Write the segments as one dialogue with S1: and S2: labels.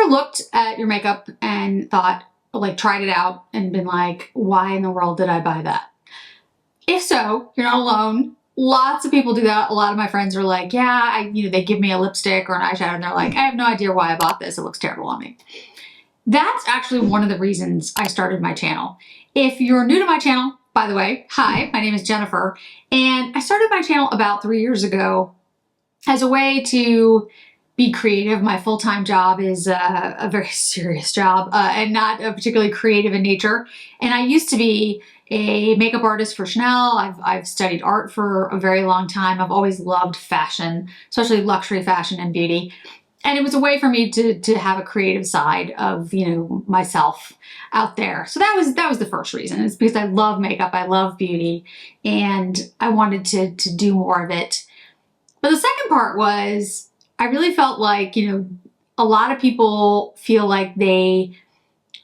S1: looked at your makeup and thought, like, tried it out and been like, why in the world did I buy that? If so, you're not alone. Lots of people do that. A lot of my friends are like, yeah, they give me a lipstick or an eyeshadow and they're like, I have no idea why I bought this. It looks terrible on me. That's actually one of the reasons I started my channel. If you're new to my channel, by the way, hi, my name is Jennifer, and I started my channel about 3 years ago as a way to be creative. My full-time job is a very serious job and not particularly creative in nature. And I used to be a makeup artist for Chanel. I've studied art for a very long time. I've always loved fashion, especially luxury fashion and beauty. And it was a way for me to have a creative side of, myself out there. So that was the first reason. It's because I love makeup, I love beauty, and I wanted to do more of it. But the second part was, I really felt like, a lot of people feel like they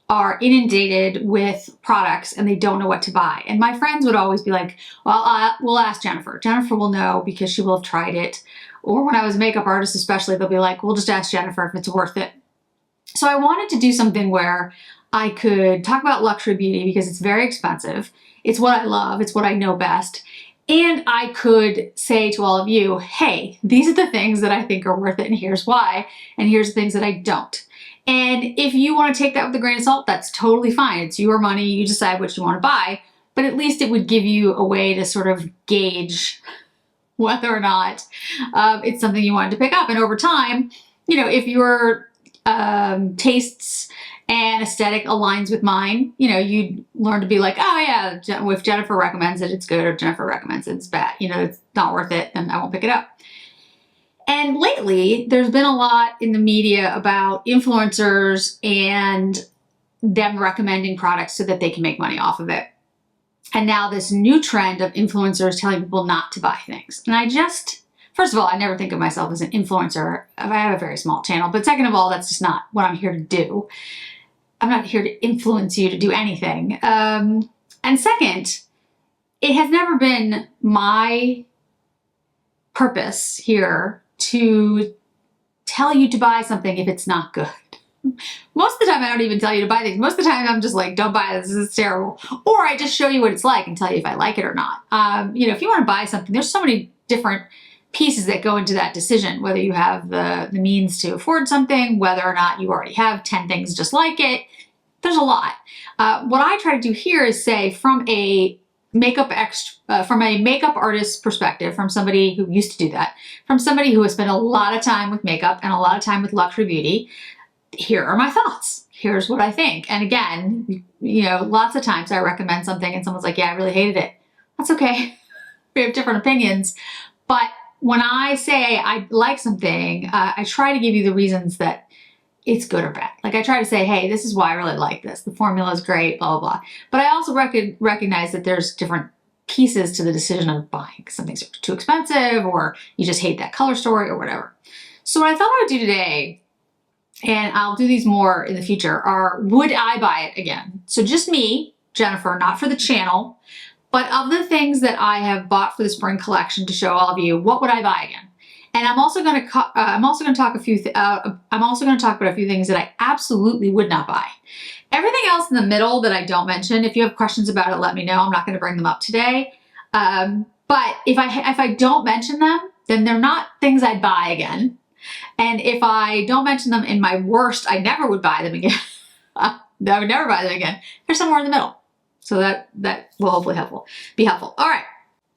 S1: are inundated with products and they don't know what to buy. And my friends would always be like, well, we'll ask Jennifer. Jennifer will know because she will have tried it. Or when I was a makeup artist especially, they'll be like, we'll just ask Jennifer if it's worth it. So I wanted to do something where I could talk about luxury beauty because it's very expensive. It's what I love. It's what I know best. And I could say to all of you, hey, these are the things that I think are worth it and here's why. And here's the things that I don't. And if you want to take that with a grain of salt, that's totally fine. It's your money. You decide what you want to buy. But at least it would give you a way to sort of gauge whether or not it's something you wanted to pick up. And over time, if your tastes and aesthetic aligns with mine, you'd learn to be like, oh yeah, if Jennifer recommends it, it's good, or Jennifer recommends it, it's bad. It's not worth it, then I won't pick it up. And lately, there's been a lot in the media about influencers and them recommending products so that they can make money off of it. And now this new trend of influencers telling people not to buy things. And first of all, I never think of myself as an influencer. I have a very small channel. But second of all, that's just not what I'm here to do. I'm not here to influence you to do anything. And second, it has never been my purpose here to tell you to buy something if it's not good. Most of the time, I don't even tell you to buy things. Most of the time, I'm just like, don't buy this is terrible. Or I just show you what it's like and tell you if I like it or not. If you want to buy something, there's so many different pieces that go into that decision, whether you have the means to afford something, whether or not you already have 10 things just like it. There's a lot. What I try to do here is say from a makeup artist's perspective, from somebody who used to do that, from somebody who has spent a lot of time with makeup and a lot of time with luxury beauty, here are my thoughts. Here's what I think. And again, lots of times I recommend something and someone's like, yeah, I really hated it. That's okay. We have different opinions. But when I say I like something, I try to give you the reasons that it's good or bad. Like I try to say, hey, this is why I really like this. The formula is great, blah, blah, blah. But I also recognize that there's different pieces to the decision of buying. Something's too expensive, or you just hate that color story, or whatever. So what I thought I would do today, and I'll do these more in the future, are would I buy it again? So just me, Jennifer, not for the channel, but of the things that I have bought for the spring collection to show all of you, what would I buy again? And I'm also going to talk about a few things that I absolutely would not buy. Everything else in the middle that I don't mention, if you have questions about it, let me know. I'm not going to bring them up today. But if I don't mention them, then they're not things I'd buy again. And if I don't mention them in my worst, I never would buy them again. I would never buy them again. They're somewhere in the middle. So that will hopefully be helpful. All right.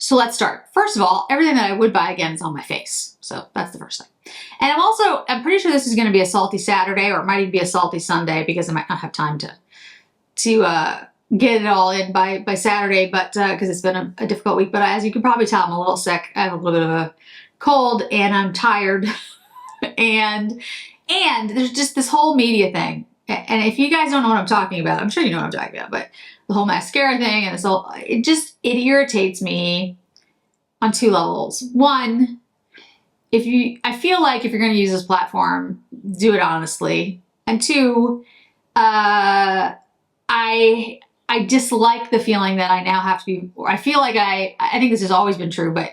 S1: So let's start. First of all, everything that I would buy again is on my face. So that's the first thing. And I'm pretty sure this is going to be a salty Saturday, or it might even be a salty Sunday because I might not have time to get it all in by Saturday, but because it's been a difficult week. But as you can probably tell, I'm a little sick. I have a little bit of a cold and I'm tired. and there's just this whole media thing. And if you guys don't know what I'm talking about, I'm sure you know what I'm talking about, but the whole mascara thing and it irritates me on two levels. One, I feel like if you're going to use this platform, do it honestly. And two, I dislike the feeling that I now have to be, or I feel like I think this has always been true, but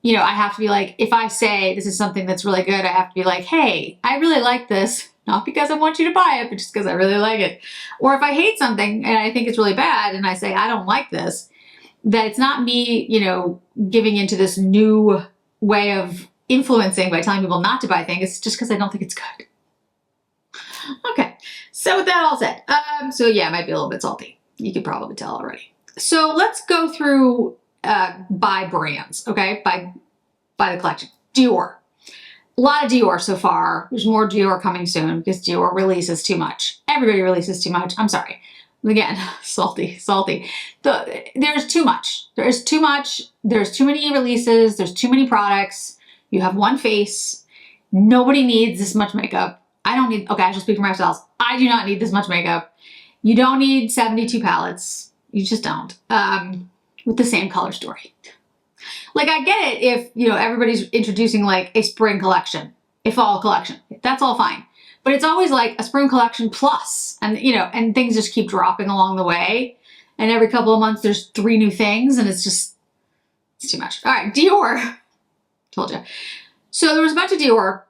S1: I have to be like, if I say this is something that's really good, I have to be like, hey, I really like this. Not because I want you to buy it, but just because I really like it. Or if I hate something and I think it's really bad and I say, I don't like this, that it's not me, you know, giving into this new way of influencing by telling people not to buy things. It's just because I don't think it's good. Okay, so with that all said, so yeah, it might be a little bit salty. You could probably tell already. So let's go through by brands, okay? By the collection. Dior. A lot of Dior so far. There's more Dior coming soon because Dior releases too much. Everybody releases too much. I'm sorry. Again, salty. There's too much. There's too much. There's too many releases. There's too many products. You have one face. Nobody needs this much makeup. I don't need, okay, I shall speak for myself. I do not need this much makeup. You don't need 72 palettes. You just don't. With the same color story. Like, I get it if, you know, everybody's introducing like a spring collection, a fall collection. That's all fine. But it's always like a spring collection plus, and, you know, and things just keep dropping along the way. And every couple of months there's 3 new things, and it's too much. All right, Dior. Told you. So there was a bunch of Dior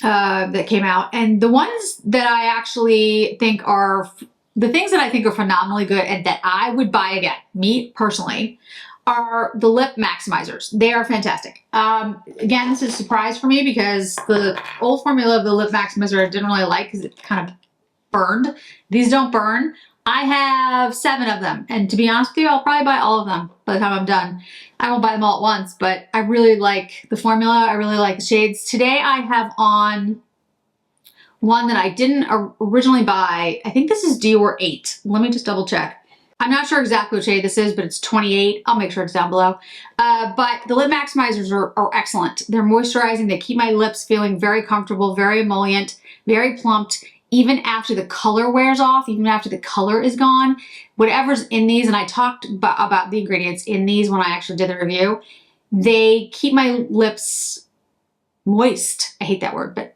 S1: that came out, and the ones that I actually think are, the things that I think are phenomenally good and that I would buy again, me personally, are the lip maximizers. They are fantastic. Again, this is a surprise for me because the old formula of the lip maximizer I didn't really like because it kind of burned. These don't burn. I have 7 of them, and to be honest with you, I'll probably buy all of them by the time I'm done. I won't buy them all at once, but I really like the formula. I really like the shades. Today I have on one that I didn't originally buy. I think this is Dior 8. Let me just double check. I'm not sure exactly what shade this is, but it's 28. I'll make sure it's down below. But the lip maximizers are excellent. They're moisturizing. They keep my lips feeling very comfortable, very emollient, very plumped. Even after the color wears off, even after the color is gone, whatever's in these, and I talked about the ingredients in these when I actually did the review, they keep my lips moist. I hate that word, but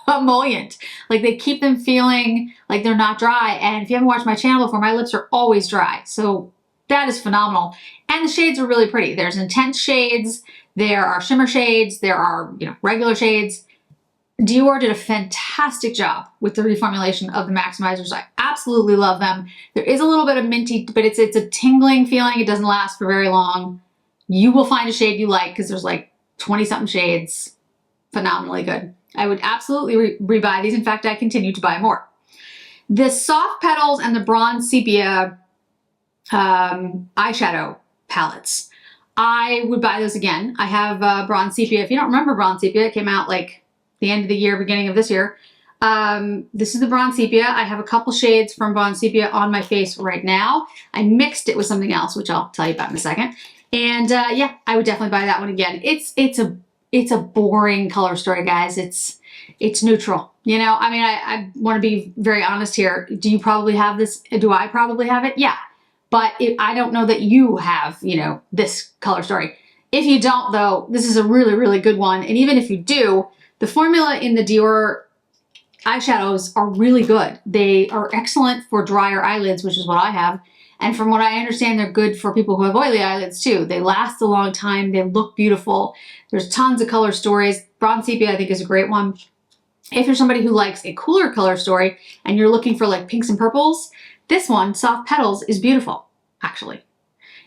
S1: emollient. Like, they keep them feeling like they're not dry. And if you haven't watched my channel before, my lips are always dry. So that is phenomenal. And the shades are really pretty. There's intense shades, there are shimmer shades, there are, you know, regular shades. Dior did a fantastic job with the reformulation of the maximizers. I absolutely love them. There is a little bit of minty, but it's a tingling feeling. It doesn't last for very long. You will find a shade you like because there's like 20-something shades. Phenomenally good. I would absolutely rebuy these. In fact, I continue to buy more. The soft petals and the bronze sepia eyeshadow palettes, I would buy those again. I have bronze sepia. If you don't remember bronze sepia, it came out like the end of the year, beginning of this year. This is the bronze sepia. I have a couple shades from bronze sepia on my face right now. I mixed it with something else, which I'll tell you about in a second. And yeah, I would definitely buy that one again. It's a boring color story, guys. It's neutral. You know, I mean, I want to be very honest here. Do you probably have this? Do I probably have it? Yeah. But I don't know that you have, you know, this color story. If you don't, though, this is a really, really good one. And even if you do, the formula in the Dior eyeshadows are really good. They are excellent for drier eyelids, which is what I have. And from what I understand, they're good for people who have oily eyelids too. They last a long time. They look beautiful. There's tons of color stories. Bronze sepia, I think, is a great one. If you're somebody who likes a cooler color story and you're looking for like pinks and purples, this one, Soft Petals, is beautiful, actually.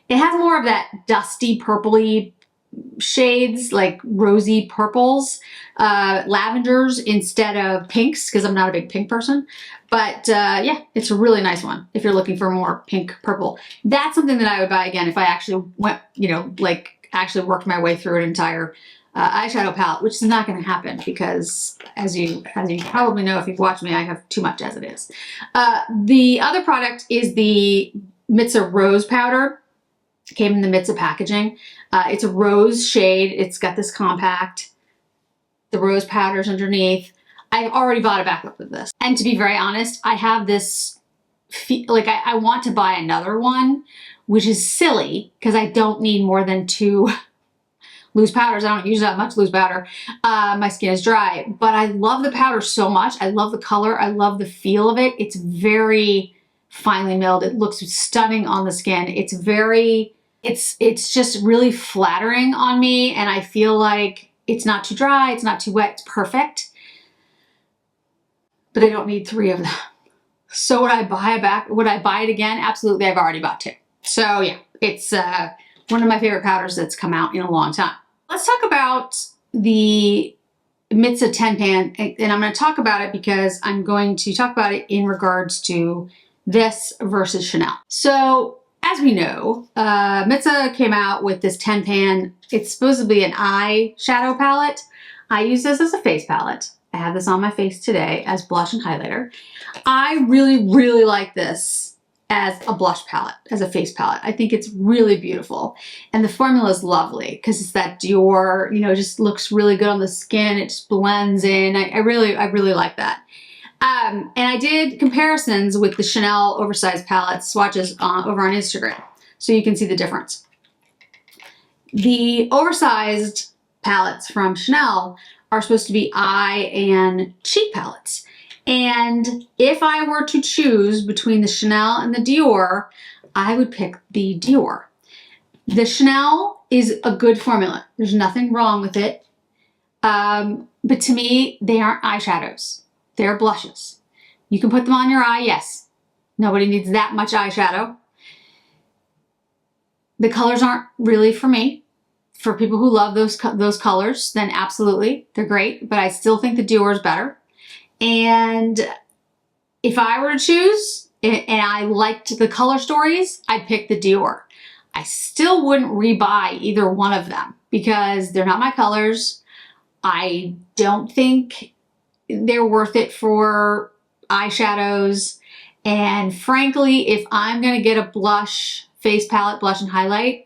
S1: It has more of that dusty, purpley shades, like rosy purples, lavenders instead of pinks, because I'm not a big pink person. But yeah, it's a really nice one if you're looking for more pink purple. That's something that I would buy again if I actually went, you know, like actually worked my way through an entire eyeshadow palette, which is not going to happen because, as you probably know if you've watched me, I have too much as it is. The other product is the Mitza Rose Powder. It came in the Mitza packaging. It's a rose shade. It's got this compact. The rose powders underneath. I've already bought a backup of this. And to be very honest, I have this, like I want to buy another one, which is silly because I don't need more than 2 loose powders. I don't use that much loose powder. My skin is dry, but I love the powder so much. I love the color. I love the feel of it. It's very finely milled. It looks stunning on the skin. It's very, it's just really flattering on me. And I feel like it's not too dry. It's not too wet. It's perfect. but I don't need 3 of them. So would I buy it again? Absolutely. I've already bought 2. So yeah, it's one of my favorite powders that's come out in a long time. Let's talk about the Mitza 10 pan, and I'm going to talk about it because I'm going to talk about it in regards to this versus Chanel. So as we know, Mitza came out with this 10 pan. It's supposedly an eye shadow palette. I use this as a face palette. I have this on my face today as blush and highlighter. I really, really like this as a blush palette, as a face palette. I think it's really beautiful. And the formula is lovely because it's that Dior, you know, it just looks really good on the skin. It just blends in. I really like that. And I did comparisons with the Chanel oversized palette swatches over on Instagram, so you can see the difference. The oversized palettes from Chanel are supposed to be eye and cheek palettes. And if I were to choose between the Chanel and the Dior, I would pick the Dior. The Chanel is a good formula. There's nothing wrong with it. But to me, they aren't eyeshadows. They're blushes. You can put them on your eye, yes. Nobody needs that much eyeshadow. The colors aren't really for me. For people who love those colors, then absolutely, they're great. But I still think the Dior is better. And if I were to choose, and I liked the color stories, I'd pick the Dior. I still wouldn't rebuy either one of them because they're not my colors. I don't think they're worth it for eyeshadows. And frankly, if I'm going to get a blush, face palette, blush and highlight,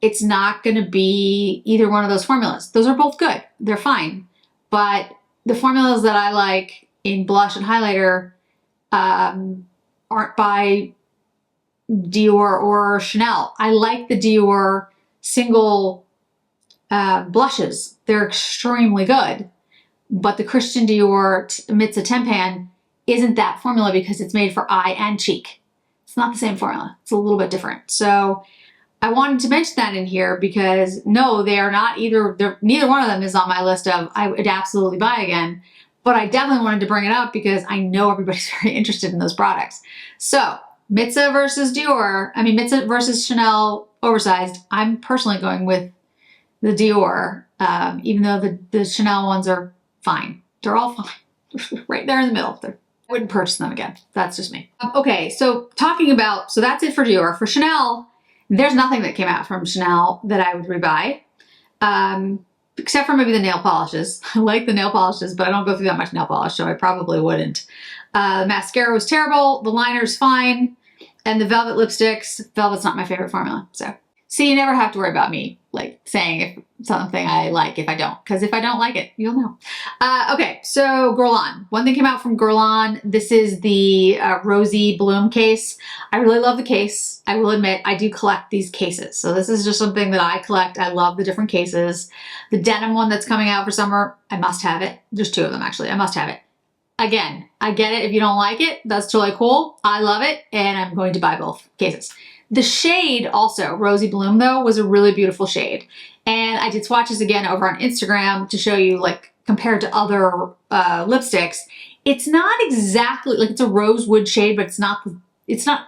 S1: it's not going to be either one of those formulas. Those are both good. They're fine. But the formulas that I like in blush and highlighter aren't by Dior or Chanel. I like the Dior single blushes. They're extremely good. But the Christian Dior Mitza 10 pan isn't that formula because it's made for eye and cheek. It's not the same formula. It's a little bit different. So I wanted to mention that in here because no, they are not either. Neither one of them is on my list of I would absolutely buy again. But I definitely wanted to bring it up because I know everybody's very interested in those products. So Mitza versus Dior, Mitza versus Chanel oversized. I'm personally going with the Dior, even though the Chanel ones are fine. They're all fine. Right there in the middle. I wouldn't purchase them again. That's just me. Okay, so so that's it for Dior. For Chanel, there's nothing that came out from Chanel that I would rebuy, except for maybe the nail polishes. I like the nail polishes, but I don't go through that much nail polish, so I probably wouldn't. The mascara was terrible. The liner's fine. And the Velvet lipsticks, Velvet's not my favorite formula. So you never have to worry about me like saying if something I like if I don't, because if I don't like it, you'll know. Okay, so Guerlain. One thing came out from Guerlain. This is the Rosy Bloom case. I really love the case. I will admit I do collect these cases. So this is just something that I collect. I love the different cases. The denim one that's coming out for summer, I must have it. There's 2 of them actually. I must have it. Again, I get it if you don't like it. That's totally cool. I love it and I'm going to buy both cases. The shade also, Rosy Bloom though, was a really beautiful shade. And I did swatches again over on Instagram to show you like compared to other lipsticks. It's not exactly, like it's a rosewood shade, but it's not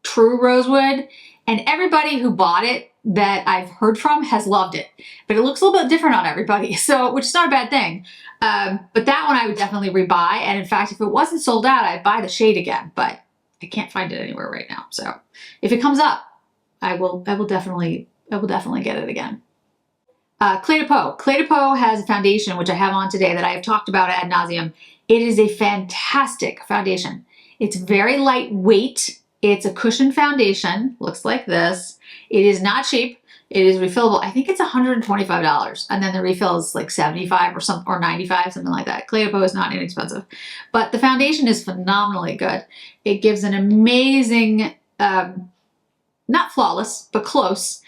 S1: true rosewood. And everybody who bought it that I've heard from has loved it. But it looks a little bit different on everybody, so which is not a bad thing. But that one I would definitely rebuy. And in fact, if it wasn't sold out, I'd buy the shade again. But I can't find it anywhere right now. So if it comes up, I will definitely get it again. Cle de Peau. Cle de Peau has a foundation, which I have on today that I have talked about ad nauseum. It is a fantastic foundation. It's very lightweight. It's a cushion foundation. Looks like this. It is not cheap. It is refillable. I think it's $125. And then the refill is like 75 or 95, something like that. Cle de Peau is not inexpensive. But the foundation is phenomenally good. It gives an amazing, not flawless, but close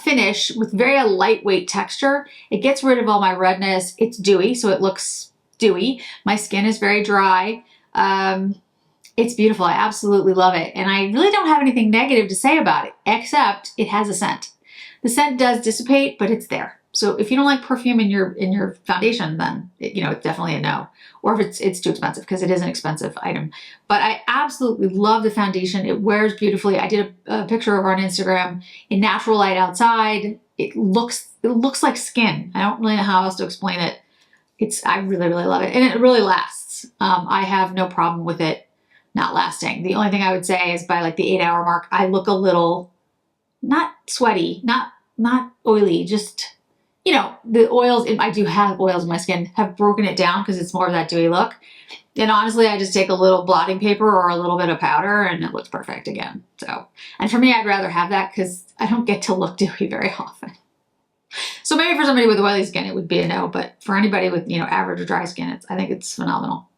S1: finish with very lightweight texture. It gets rid of all my redness. It's dewy, so it looks dewy. My skin is very dry. It's beautiful. I absolutely love it. And I really don't have anything negative to say about it, except it has a scent. The scent does dissipate, but it's there. So if you don't like perfume in your foundation, then it's definitely a no. Or if it's too expensive, because it is an expensive item. But I absolutely love the foundation. It wears beautifully. I did a picture of it on Instagram in natural light outside. It looks like skin. I don't really know how else to explain it. I really, really love it. And it really lasts. I have no problem with it not lasting. The only thing I would say is by like the 8-hour mark, I look a little, not sweaty, not oily, just, the oils, I do have oils in my skin, have broken it down because it's more of that dewy look. And honestly, I just take a little blotting paper or a little bit of powder and it looks perfect again. So, and for me, I'd rather have that because I don't get to look dewy very often. So maybe for somebody with oily skin, it would be a no, but for anybody with, average or dry skin, I think it's phenomenal.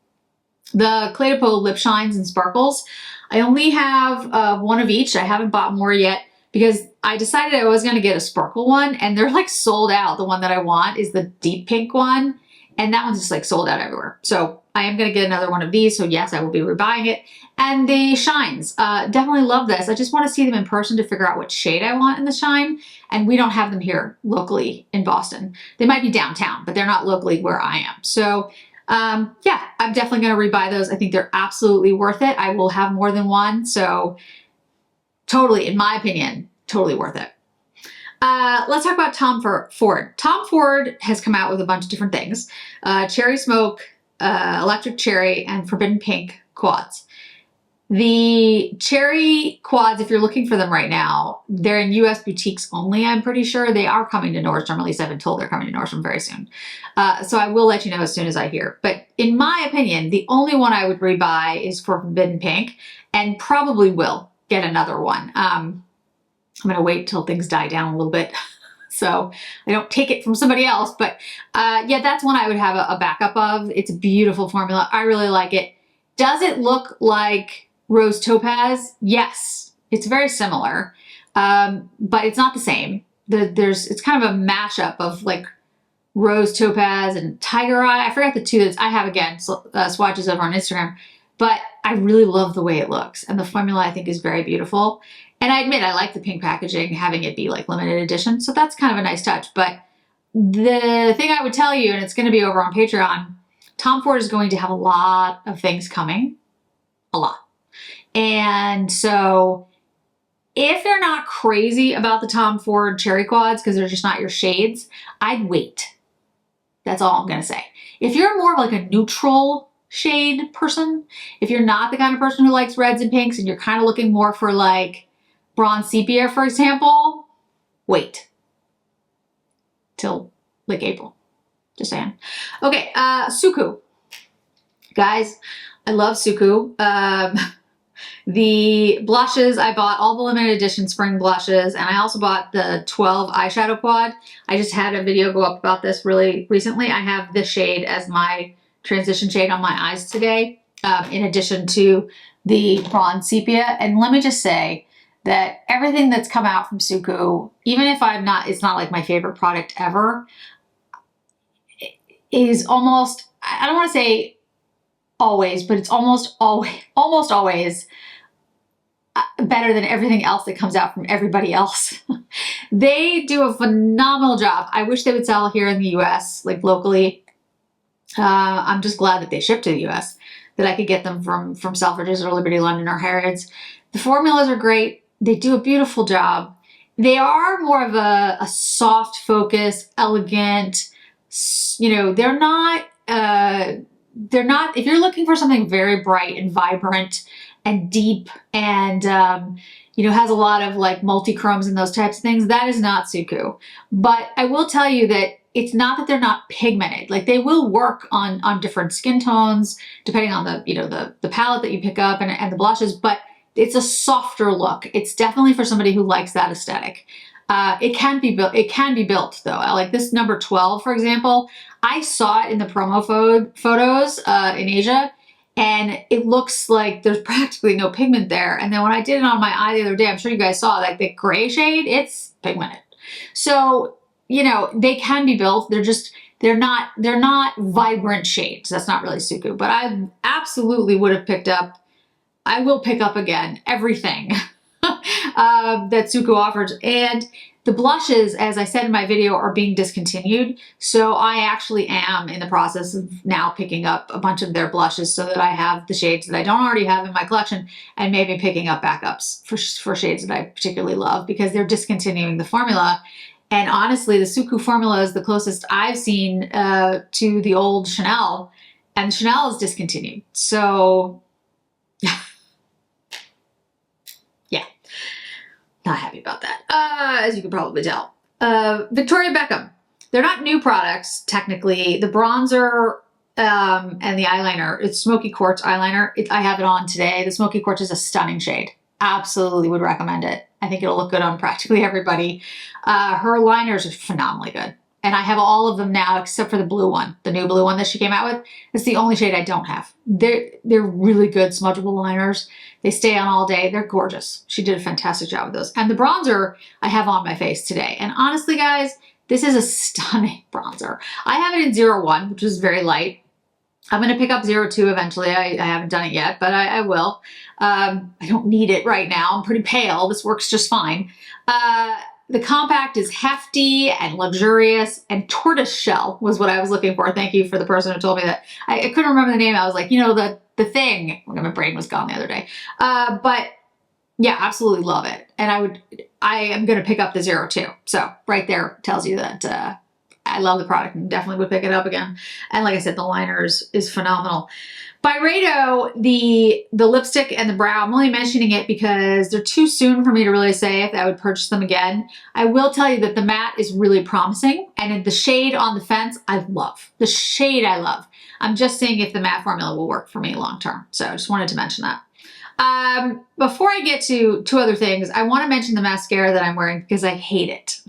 S1: The Cle de Peau lip shines and sparkles. I only have one of each. I haven't bought more yet because I decided I was going to get a sparkle one and they're like sold out. The one that I want is the deep pink one. And that one's just like sold out everywhere. So I am going to get another one of these. So yes, I will be rebuying it. And the shines, definitely love this. I just want to see them in person to figure out what shade I want in the shine. And we don't have them here locally in Boston. They might be downtown, but they're not locally where I am. So yeah, I'm definitely going to rebuy those. I think they're absolutely worth it. I will have more than one. So totally, in my opinion, totally worth it. Let's talk about Tom Ford. Tom Ford has come out with a bunch of different things. Cherry Smoke, Electric Cherry, and Forbidden Pink quads. The cherry quads, if you're looking for them right now, they're in US boutiques only, I'm pretty sure. They are coming to Nordstrom, at least I've been told they're coming to Nordstrom very soon. So I will let you know as soon as I hear. But in my opinion, the only one I would rebuy is Forbidden Pink, and probably will get another one. I'm going to wait till things die down a little bit so I don't take it from somebody else. But yeah, that's one I would have a backup of. It's a beautiful formula. I really like it. Does it look like Rose Topaz? Yes, it's very similar, but it's not the same. It's kind of a mashup of like Rose Topaz and Tiger Eye. I forgot the two that I have, again, swatches over on Instagram, but I really love the way it looks. And the formula I think is very beautiful. And I admit I like the pink packaging, having it be like limited edition. So that's kind of a nice touch. But the thing I would tell you, and it's going to be over on Patreon, Tom Ford is going to have a lot of things coming. A lot. And so if you're not crazy about the Tom Ford cherry quads because they're just not your shades, I'd wait. That's all I'm going to say. If you're more of like a neutral shade person, if you're not the kind of person who likes reds and pinks and you're kind of looking more for like bronze sepia, for example, wait till like April. Just saying. Okay, Suqqu. Guys, I love Suqqu. The blushes, I bought all the limited edition spring blushes, and I also bought the 12 eyeshadow quad. I just had a video go up about this really recently. I have this shade as my transition shade on my eyes today, in addition to the bronze sepia. And let me just say that everything that's come out from Suqqu, even if it's not like my favorite product ever, is almost, I don't want to say always, but it's almost always better than everything else that comes out from everybody else. They do a phenomenal job. I wish they would sell here in the US, like locally. I'm just glad that they ship to the US, that I could get them from Selfridges or Liberty London or Harrods. The formulas are great. They do a beautiful job. They are more of a soft focus, elegant, they're not, if you're looking for something very bright and vibrant and deep and, has a lot of like multi-chromes and those types of things, that is not Suqqu. But I will tell you that it's not that they're not pigmented. Like they will work on different skin tones, depending on the palette that you pick up and the blushes, but it's a softer look. It's definitely for somebody who likes that aesthetic. It can be built though. Like this number 12, for example, I saw it in the promo photos in Asia, and it looks like there's practically no pigment there. And then when I did it on my eye the other day, I'm sure you guys saw like the gray shade, it's pigmented. So, they can be built. They're not vibrant shades. That's not really Suqqu, but I absolutely would have picked up, I will pick up again everything that Suqqu offers. And The blushes, as I said in my video, are being discontinued. So I actually am in the process of now picking up a bunch of their blushes so that I have the shades that I don't already have in my collection, and maybe picking up backups for shades that I particularly love, because they're discontinuing the formula. And honestly, the Suqqu formula is the closest I've seen to the old Chanel, and Chanel is discontinued. So yeah. Not happy about that, as you can probably tell. Victoria Beckham. They're not new products, technically. The bronzer and the eyeliner, it's Smoky Quartz eyeliner. I have it on today. The Smoky Quartz is a stunning shade. Absolutely would recommend it. I think it'll look good on practically everybody. Her liners are phenomenally good. And I have all of them now except for the blue one, the new blue one that she came out with. It's the only shade I don't have. They're really good smudgeable liners. They stay on all day. They're gorgeous. She did a fantastic job with those. And the bronzer I have on my face today. And honestly, guys, this is a stunning bronzer. I have it in 01, which is very light. I'm going to pick up 02 eventually. I haven't done it yet, but I will. I don't need it right now. I'm pretty pale. This works just fine. The compact is hefty and luxurious, and tortoise shell was what I was looking for. Thank you for the person who told me that. I couldn't remember the name. I was like, you know, the thing. My brain was gone the other day. But yeah, absolutely love it. And I am going to pick up the 02. So right there tells you that I love the product and definitely would pick it up again. And like I said, the liner is phenomenal. Byredo, the lipstick and the brow, I'm only mentioning it because they're too soon for me to really say if I would purchase them again. I will tell you that the matte is really promising, and the shade on the fence, I love. The shade I love. I'm just seeing if the matte formula will work for me long term. So I just wanted to mention that. Before I get to two other things, I want to mention the mascara that I'm wearing because I hate it.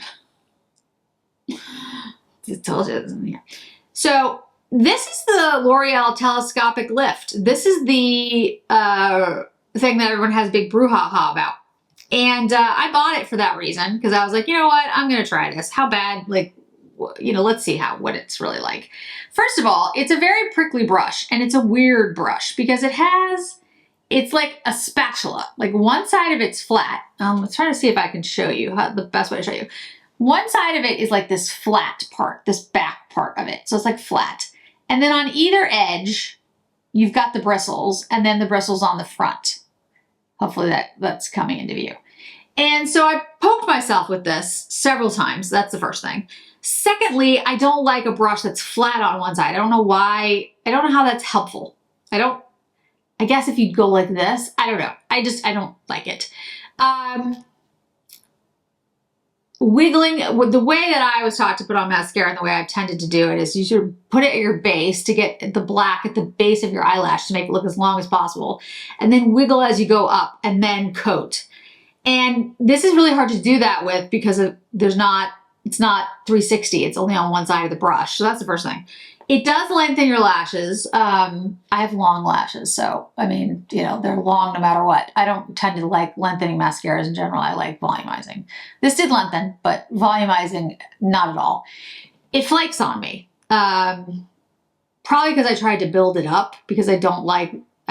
S1: I told you. Yeah. So this is the L'Oreal Telescopic Lift. This is the thing that everyone has big brouhaha about. And I bought it for that reason, because I was like, you know what? I'm going to try this. How bad? Like, you know, let's see what it's really like. First of all, it's a very prickly brush, and it's a weird brush because it's like a spatula. Like one side of it's flat. Let's try to see if I can show you the best way to show you. One side of it is like this flat part, this back part of it. So it's like flat. And then on either edge, you've got the bristles, and then the bristles on the front. Hopefully that's coming into view. And so I poked myself with this several times. That's the first thing. Secondly, I don't like a brush that's flat on one side. I don't know why. I don't know how that's helpful. I guess if you'd go like this, I don't know. I don't like it. Wiggling, the way that I was taught to put on mascara and the way I've tended to do it is you should put it at your base to get the black at the base of your eyelash to make it look as long as possible. And then wiggle as you go up and then coat. And this is really hard to do that with because it's not 360. It's only on one side of the brush. So that's the first thing. It does lengthen your lashes. I have long lashes, so I mean, you know, they're long no matter what. I don't tend to like lengthening mascaras in general. I like volumizing. This did lengthen, but volumizing, not at all. It flakes on me. Probably because I tried to build it up because I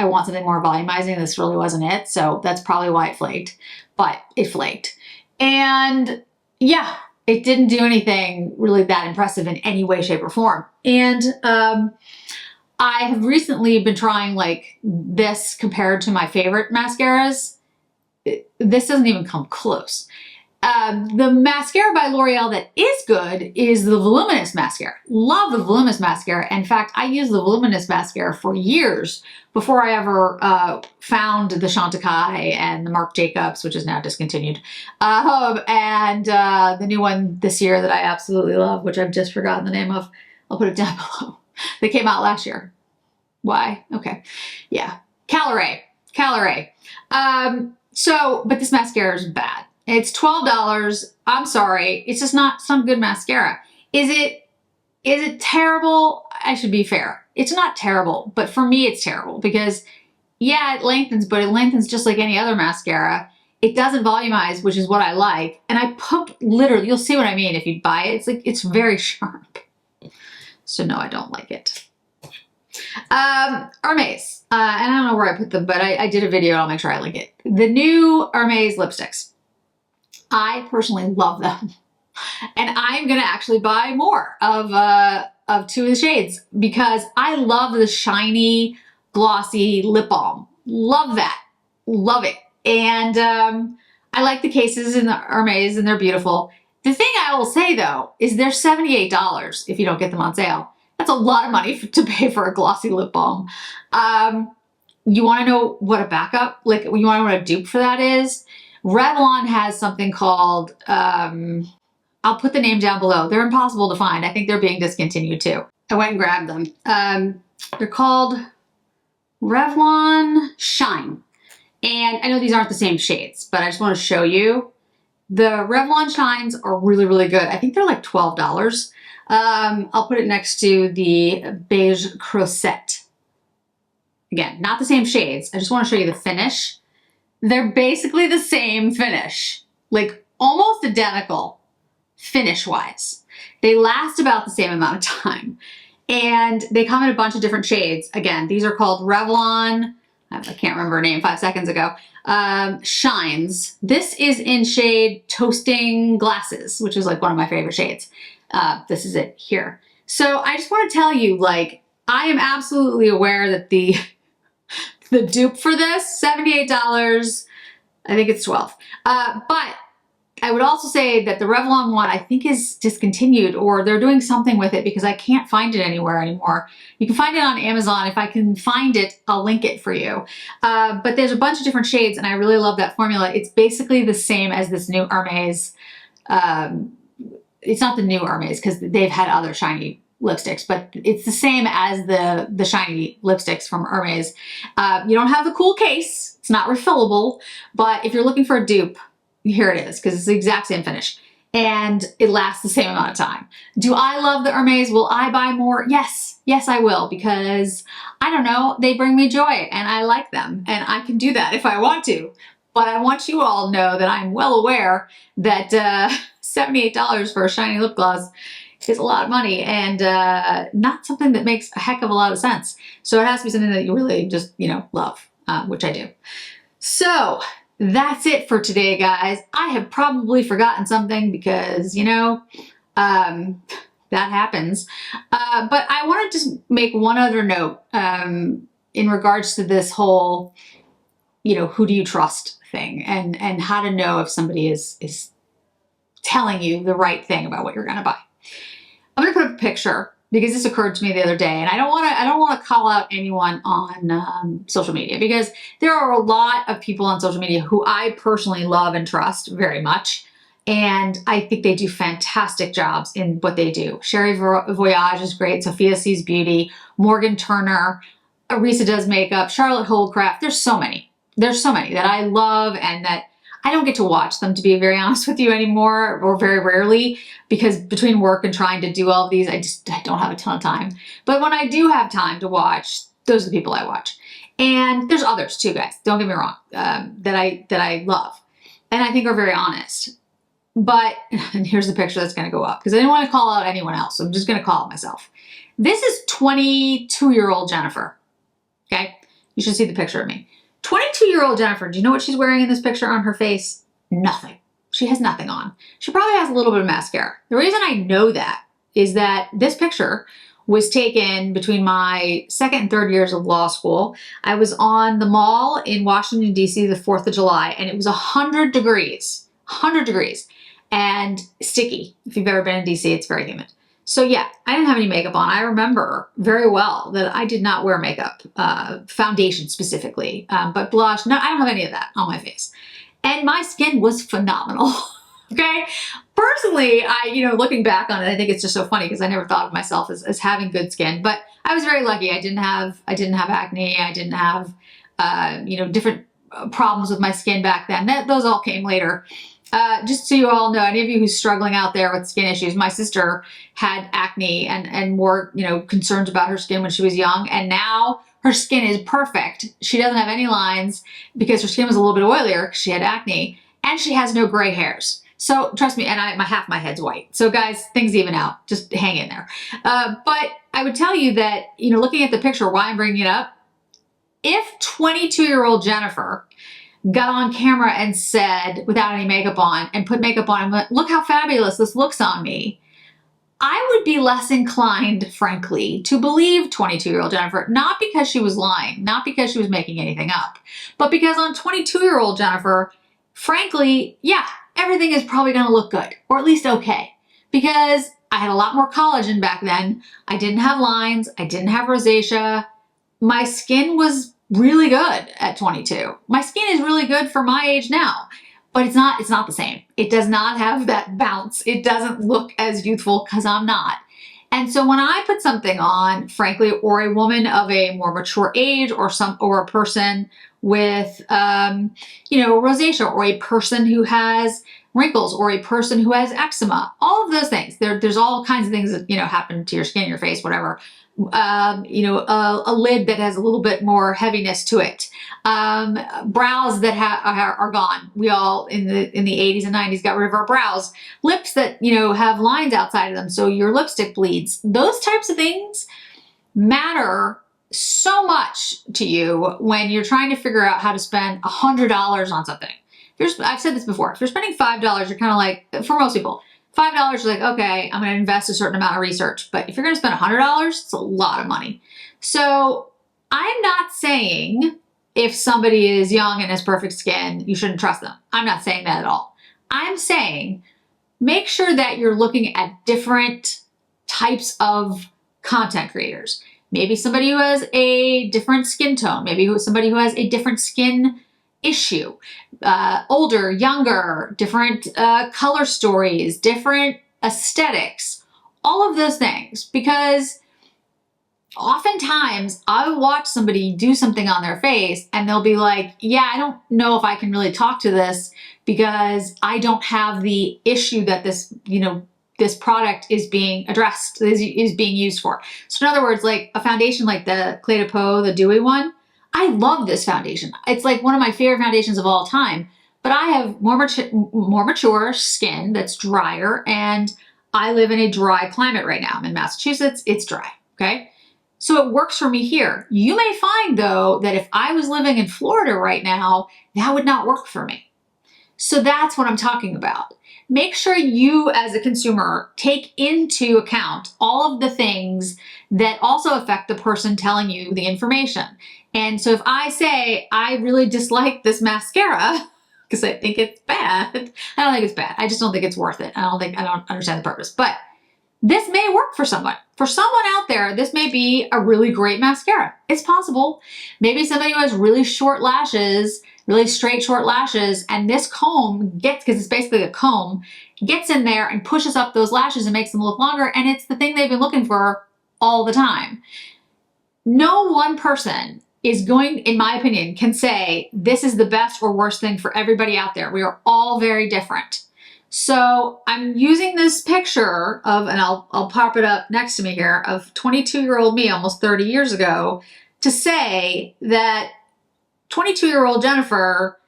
S1: want something more volumizing. This really wasn't it, so that's probably why it flaked, but it flaked. And yeah, it didn't do anything really that impressive in any way, shape, or form. And I have recently been trying like this compared to my favorite mascaras. This doesn't even come close. The mascara by L'Oreal that is good is the Voluminous Mascara. Love the Voluminous Mascara. In fact, I used the Voluminous Mascara for years before I ever found the Chantecaille and the Marc Jacobs, which is now discontinued, and the new one this year that I absolutely love, which I've just forgotten the name of. I'll put it down below. They came out last year. Why? Okay. Yeah. Caloray. But this mascara is bad. It's $12. I'm sorry. It's just not some good mascara. Is it terrible? I should be fair. It's not terrible, but for me it's terrible because yeah, it lengthens, but it lengthens just like any other mascara. It doesn't volumize, which is what I like. And I poked literally, you'll see what I mean if you buy it. It's very sharp. So no, I don't like it. Hermes. And I don't know where I put them, but I did a video. I'll make sure I link it. The new Hermes lipsticks. I personally love them. And I'm going to actually buy more of 2 of the shades because I love the shiny, glossy lip balm. Love that. Love it. And I like the cases in the Hermes and they're beautiful. The thing I will say though is they're $78 if you don't get them on sale. That's a lot of money to pay for a glossy lip balm. You want to know what a backup, like you want to know what a dupe for that is? Revlon has something called, I'll put the name down below. They're impossible to find. I think they're being discontinued too. I went and grabbed them. They're called Revlon Shine. And I know these aren't the same shades, but I just want to show you. The Revlon Shines are really, really good. I think they're like $12. I'll put it next to the Beige Crosette. Again, not the same shades. I just want to show you the finish. They're basically the same finish, like almost identical finish-wise. They last about the same amount of time. And they come in a bunch of different shades. Again, these are called Revlon, I can't remember her name 5 seconds ago, Shines. This is in shade Toasting Glasses, which is like one of my favorite shades. This is it here. So I just want to tell you, like, I am absolutely aware that the dupe for this, $78, I think it's 12. But I would also say that the Revlon one I think is discontinued or they're doing something with it because I can't find it anywhere anymore. You can find it on Amazon. If I can find it, I'll link it for you. But there's a bunch of different shades and I really love that formula. It's basically the same as this new Hermes. It's not the new Hermes because they've had other shiny lipsticks, but it's the same as the shiny lipsticks from Hermes. You don't have the cool case. It's not refillable, but if you're looking for a dupe, here it is, because it's the exact same finish. And it lasts the same amount of time. Do I love the Hermes? Will I buy more? Yes. Yes, I will, because, I don't know, they bring me joy, and I like them, and I can do that if I want to. But I want you all to know that I'm well aware that $78 for a shiny lip gloss is a lot of money, and not something that makes a heck of a lot of sense. So it has to be something that you really just, you know, love, which I do. So that's it for today, guys. I have probably forgotten something because, you know, that happens. But I want to just make one other note in regards to this whole, you know, who do you trust thing and how to know if somebody is telling you the right thing about what you're going to buy. I'm going to put up a picture because this occurred to me the other day, and I don't want to call out anyone on social media because there are a lot of people on social media who I personally love and trust very much, and I think they do fantastic jobs in what they do. Sherry Voyage is great, Sophia Sees Beauty, Morgan Turner, Arisa Does Makeup, Charlotte Holdcraft. There's so many. There's so many that I love and that I don't get to watch them, to be very honest with you, anymore, or very rarely, because between work and trying to do all of these, I don't have a ton of time. But when I do have time to watch, those are the people I watch. And there's others too, guys, don't get me wrong, that I love and I think are very honest. But, and here's the picture that's going to go up, because I didn't want to call out anyone else, so I'm just going to call out myself. This is 22-year-old Jennifer, okay? You should see the picture of me. 22-year-old Jennifer, do you know what she's wearing in this picture on her face? Nothing. She has nothing on. She probably has a little bit of mascara. The reason I know that is that this picture was taken between my 2nd and 3rd years of law school. I was on the mall in Washington, D.C. the 4th of July, and it was 100 degrees, 100 degrees, and sticky. If you've ever been in D.C., it's very humid. So yeah, I didn't have any makeup on. I remember very well that I did not wear makeup, foundation specifically, but blush, no, I don't have any of that on my face. And my skin was phenomenal, okay? Personally, looking back on it, I think it's just so funny because I never thought of myself as having good skin, but I was very lucky. I didn't have acne. I didn't have, different problems with my skin back then. Those all came later. Just so you all know, any of you who's struggling out there with skin issues, my sister had acne and more, concerns about her skin when she was young. And now her skin is perfect. She doesn't have any lines because her skin was a little bit oilier because she had acne, and she has no gray hairs. So trust me, and half my head's white. So guys, things even out. Just hang in there. But I would tell you that, looking at the picture, why I'm bringing it up, if 22-year-old Jennifer got on camera and said, without any makeup on, and put makeup on, and went, look how fabulous this looks on me, I would be less inclined, frankly, to believe 22-year-old Jennifer, not because she was lying, not because she was making anything up, but because on 22-year-old Jennifer, frankly, yeah, everything is probably going to look good, or at least okay, because I had a lot more collagen back then. I didn't have lines. I didn't have rosacea. My skin was really good at 22. My skin is really good for my age now. But it's not the same. It does not have that bounce. It doesn't look as youthful because I'm not. And so when I put something on, frankly, or a woman of a more mature age, or a person with, rosacea, or a person who has wrinkles, or a person who has eczema, all of those things. There's all kinds of things that, happen to your skin, your face, whatever. A lid that has a little bit more heaviness to it. Brows that are gone. We all in the 80s and 90s got rid of our brows. Lips that, have lines outside of them, so your lipstick bleeds. Those types of things matter so much to you when you're trying to figure out how to spend $100 on something. I've said this before. If you're spending $5, you're kind of like, for most people, $5, you're like, okay, I'm going to invest a certain amount of research. But if you're going to spend $100, it's a lot of money. So I'm not saying if somebody is young and has perfect skin, you shouldn't trust them. I'm not saying that at all. I'm saying make sure that you're looking at different types of content creators. Maybe somebody who has a different skin tone. Maybe somebody who has a different skin issue. Older, younger, different color stories, different aesthetics, all of those things. Because oftentimes I will watch somebody do something on their face and they'll be like, yeah, I don't know if I can really talk to this because I don't have the issue that this product is being addressed, is being used for. So in other words, like a foundation like the Cle de Peau, the dewy one, I love this foundation. It's like one of my favorite foundations of all time, but I have more mature skin that's drier, and I live in a dry climate right now. I'm in Massachusetts, it's dry, okay? So it works for me here. You may find though, that if I was living in Florida right now, that would not work for me. So that's what I'm talking about. Make sure you as a consumer take into account all of the things that also affect the person telling you the information. And so if I say, I really dislike this mascara because I think it's bad, I don't think it's bad. I just don't think it's worth it. I don't understand the purpose, but this may work for someone. For someone out there, this may be a really great mascara. It's possible. Maybe somebody who has really short lashes, really straight short lashes, and this comb gets, because it's basically a comb, gets in there and pushes up those lashes and makes them look longer, and it's the thing they've been looking for all the time. No one person is going, in my opinion, can say this is the best or worst thing for everybody out there. We are all very different. So I'm using this picture of, and I'll pop it up next to me here, of 22-year-old me almost 30 years ago to say that 22-year-old Jennifer,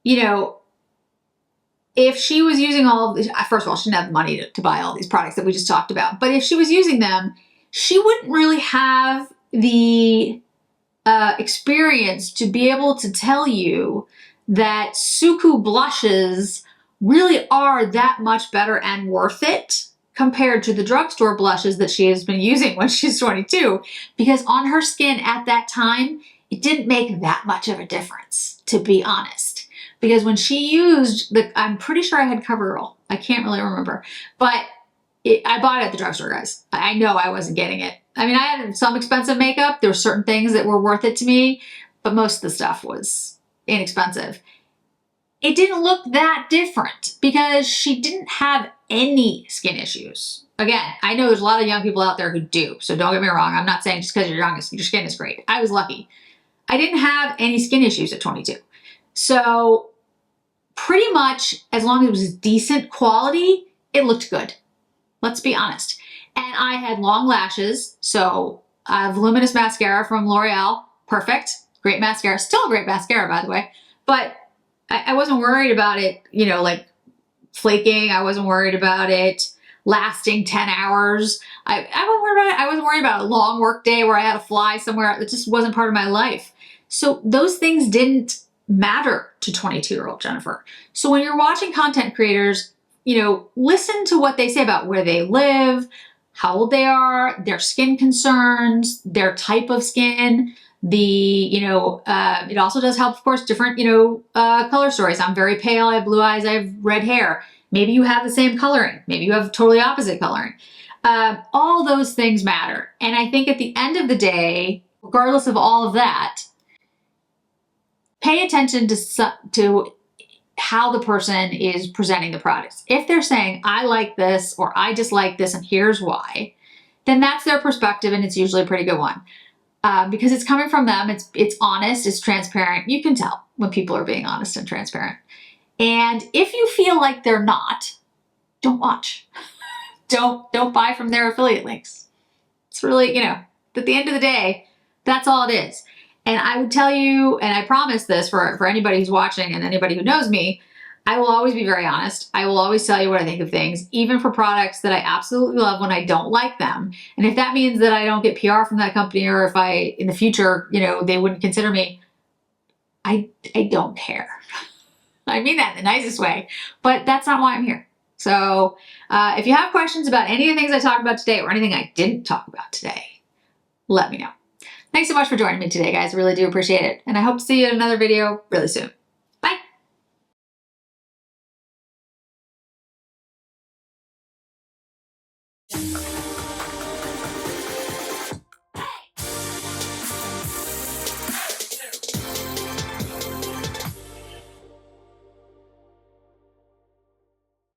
S1: if she was using all of these, first of all, she didn't have the money to buy all these products that we just talked about, but if she was using them, she wouldn't really have the experience to be able to tell you that Suqqu blushes really are that much better and worth it compared to the drugstore blushes that she has been using when she's 22, because on her skin at that time, it didn't make that much of a difference, to be honest. Because when she used I'm pretty sure I had CoverGirl. I can't really remember, but I bought it at the drugstore, guys. I know I wasn't getting it. I mean, I had some expensive makeup. There were certain things that were worth it to me, but most of the stuff was inexpensive. It didn't look that different because she didn't have any skin issues. Again, I know there's a lot of young people out there who do, so don't get me wrong. I'm not saying just because you're young, your skin is great. I was lucky. I didn't have any skin issues at 22. So pretty much as long as it was decent quality, it looked good. Let's be honest. And I had long lashes, so voluminous mascara from L'Oreal, perfect, great mascara, still a great mascara, by the way, but I wasn't worried about it, like flaking. I wasn't worried about it lasting 10 hours. I wasn't worried about it. I wasn't worried about a long work day where I had to fly somewhere. It just wasn't part of my life. So those things didn't matter to 22-year-old Jennifer. So when you're watching content creators, listen to what they say about where they live, how old they are, their skin concerns, their type of skin. It also does help, of course, different, color stories. I'm very pale, I have blue eyes, I have red hair. Maybe you have the same coloring. Maybe you have totally opposite coloring. All those things matter. And I think at the end of the day, regardless of all of that, pay attention to how the person is presenting the products. If they're saying, I like this or I dislike this and here's why, then that's their perspective and it's usually a pretty good one. Because it's coming from them, it's honest, it's transparent. You can tell when people are being honest and transparent. And if you feel like they're not, don't watch. Don't buy from their affiliate links. It's really, at the end of the day, that's all it is. And I would tell you, and I promise this for anybody who's watching and anybody who knows me, I will always be very honest. I will always tell you what I think of things, even for products that I absolutely love when I don't like them. And if that means that I don't get PR from that company, or if in the future, they wouldn't consider me, I don't care. I mean that in the nicest way, but that's not why I'm here. So if you have questions about any of the things I talked about today or anything I didn't talk about today, let me know. Thanks so much for joining me today, guys. I really do appreciate it. And I hope to see you in another video really soon. Bye.